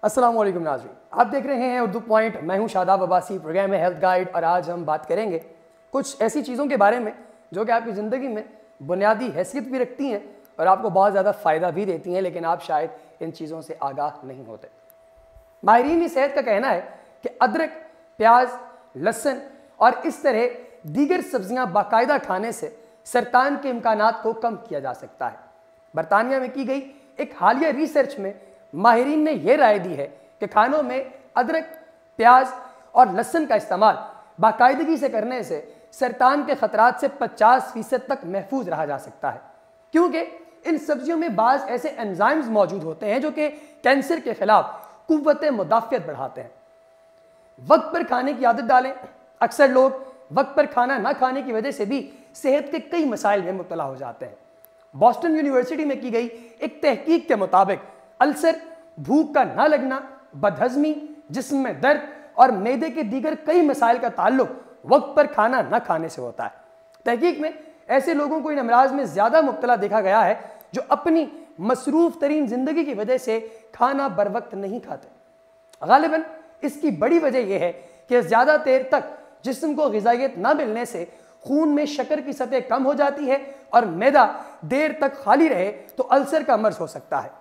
अस्सलाम वालेकुम नाज़रीन, आप देख रहे हैं उर्दू पॉइंट। मैं हूं शादाब अब्बासी, प्रोग्राम है हेल्थ गाइड और आज हम बात करेंगे कुछ ऐसी चीज़ों के बारे में जो कि आपकी ज़िंदगी में बुनियादी हैसियत भी रखती हैं और आपको बहुत ज़्यादा फ़ायदा भी देती हैं, लेकिन आप शायद इन चीज़ों से आगाह नहीं होते। माहिरीन सेहत का कहना है कि अदरक, प्याज, लहसुन और इस तरह दीगर सब्जियां बाकायदा खाने से सरतान के इम्कानात को कम किया जा सकता है। बरतानिया में की गई एक हालिया रिसर्च में माहिरीन ने यह राय दी है कि खानों में अदरक, प्याज और लहसुन का इस्तेमाल बाकायदगी से करने से सरतान के खतरात से 50% तक महफूज रहा जा सकता है, क्योंकि इन सब्जियों में बाज़ ऐसे एंजाइम्स मौजूद होते हैं जो कि कैंसर के खिलाफ कुव्वत मुदाफ़ियत बढ़ाते हैं। वक्त पर खाने की आदत डालें। अक्सर लोग वक्त पर खाना ना खाने की वजह से भी सेहत के कई मसाइल में मुब्तला हो जाते हैं। बॉस्टन यूनिवर्सिटी में की गई एक तहकीक के मुताबिक अल्सर, भूख का ना लगना, बदहजमी, जिस्म में दर्द और मैदे के दीगर कई मसाइल का ताल्लुक वक्त पर खाना न खाने से होता है। तहकीक में ऐसे लोगों को इन अमराज में ज़्यादा मुब्तला देखा गया है जो अपनी मसरूफ़ तरीन ज़िंदगी की वजह से खाना बर वक्त नहीं खाते। गालिबन इसकी बड़ी वजह यह है कि ज़्यादा देर तक जिस्म को ग़िज़ाइयत न मिलने से खून में शक्कर की सतह कम हो जाती है और मैदा देर तक खाली रहे तो अल्सर का मर्ज हो सकता है।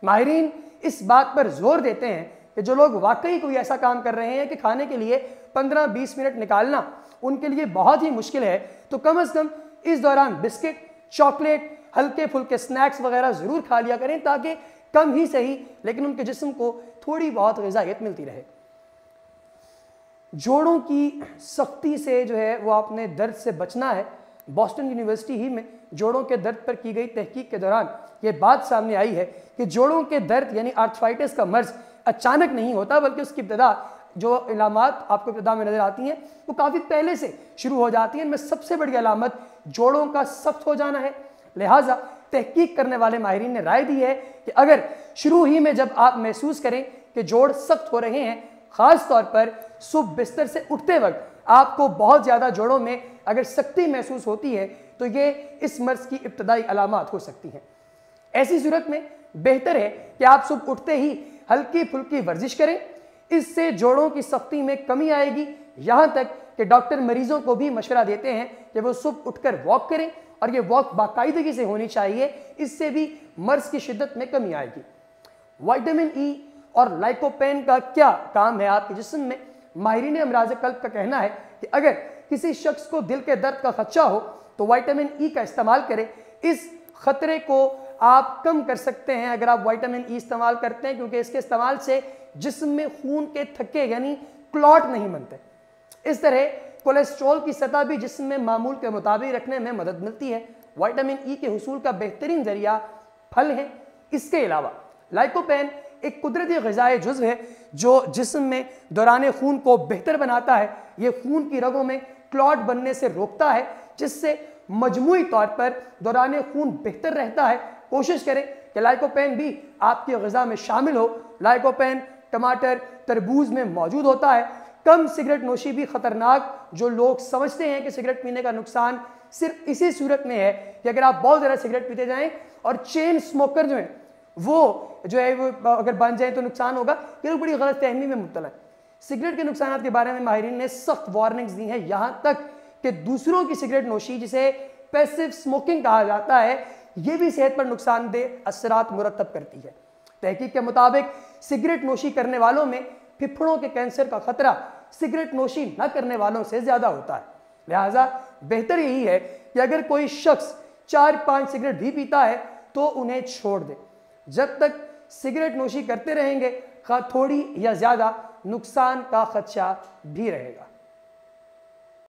माहिरीन इस बात पर जोर देते हैं कि जो लोग वाकई कोई ऐसा काम कर रहे हैं कि खाने के लिए 15-20 मिनट निकालना उनके लिए बहुत ही मुश्किल है, तो कम से कम इस दौरान बिस्किट, चॉकलेट, हल्के फुल्के स्नैक्स वगैरह ज़रूर खा लिया करें ताकि कम ही सही लेकिन उनके जिस्म को थोड़ी बहुत ग़िज़ाइयत मिलती रहे। जोड़ों की सख्ती से जो है वो आपने दर्द से बचना है। बॉस्टन यूनिवर्सिटी ही में जोड़ों के दर्द पर की गई तहकीक के दौरान ये बात सामने आई है कि जोड़ों के दर्द यानी आर्थराइटिस का मर्ज अचानक नहीं होता, बल्कि उसकी इब्तिदा जो इलामात आपको इब्तिदा में नजर आती हैं वो काफ़ी पहले से शुरू हो जाती हैं। इनमें सबसे बड़ी अलामत जोड़ों का सख्त हो जाना है। लिहाजा तहकीक करने वाले माहिरीन ने राय दी है कि अगर शुरू ही में जब आप महसूस करें कि जोड़ सख्त हो रहे हैं, ख़ास तौर पर सुबह बिस्तर से उठते वक्त आपको बहुत ज़्यादा जोड़ों में अगर सख्ती महसूस होती है तो ये इस मर्ज की इब्तदाई अलामात हो सकती हैं। ऐसी सूरत में बेहतर है कि आप सुबह उठते ही हल्की फुल्की वर्जिश करें। इससे जोड़ों की सख्ती में कमी आएगी। यहाँ तक कि डॉक्टर मरीजों को भी मशवरा देते हैं कि वो सुबह उठकर वॉक करें और ये वॉक बाकायदगी से होनी चाहिए, इससे भी मर्ज की शिद्दत में कमी आएगी। विटामिन ई और लाइकोपेन का क्या काम है आपके जिस्म में? माहिरीन अमराज कल्ब का कहना है कि अगर किसी शख्स को दिल के दर्द का खदशा हो तो विटामिन ई का इस्तेमाल करें। इस खतरे को आप कम कर सकते हैं अगर आप विटामिन ई इस्तेमाल करते हैं, क्योंकि इसके इस्तेमाल से जिस्म में खून के थक्के यानी क्लॉट नहीं बनते। इस तरह कोलेस्ट्रॉल की सतह भी जिस्म में मामूल के मुताबिक रखने में मदद मिलती है। विटामिन ई के हुसूल का बेहतरीन जरिया फल है। इसके अलावा लाइकोपेन एक कुदरती ग़िज़ाई जुज़्व है जो जिस्म में दौरान खून को बेहतर बनाता है। ये खून की रगों में क्लॉट बनने से रोकता है, जिससे मजमूई तौर पर दौरान खून बेहतर रहता है। कोशिश करें कि लाइकोपेन भी आपकी ग़िज़ा में शामिल हो। लाइकोपेन टमाटर, तरबूज में मौजूद होता है। कम सिगरेट नोशी भी ख़तरनाक, जो लोग समझते हैं कि सिगरेट पीने का नुकसान सिर्फ इसी सूरत में है कि अगर आप बहुत ज़्यादा सिगरेट पीते जाएँ और चेन स्मोकर जो है वो अगर बन जाए तो नुकसान होगा, ये लोग बड़ी गलत फहमी में मुब्तला है। सिगरेट के नुकसान के बारे में माहिरीन ने सख्त वार्निंग्स दी हैं, यहाँ तक कि दूसरों की सिगरेट नोशी, जिसे पैसिव स्मोकिंग कहा जाता है, ये भी सेहत पर नुकसानदेह असरात मुरतब करती है। तहकीक के मुताबिक सिगरेट नोशी करने वालों में फेफड़ों के कैंसर का खतरा सिगरेट नोशी न करने वालों से ज़्यादा होता है। लिहाजा बेहतर यही है कि अगर कोई शख्स 4-5 सिगरेट भी पीता है तो उन्हें छोड़ दे। जब तक सिगरेट नोशी करते रहेंगे, खा थोड़ी या ज़्यादा, नुकसान का खदशा भी रहेगा।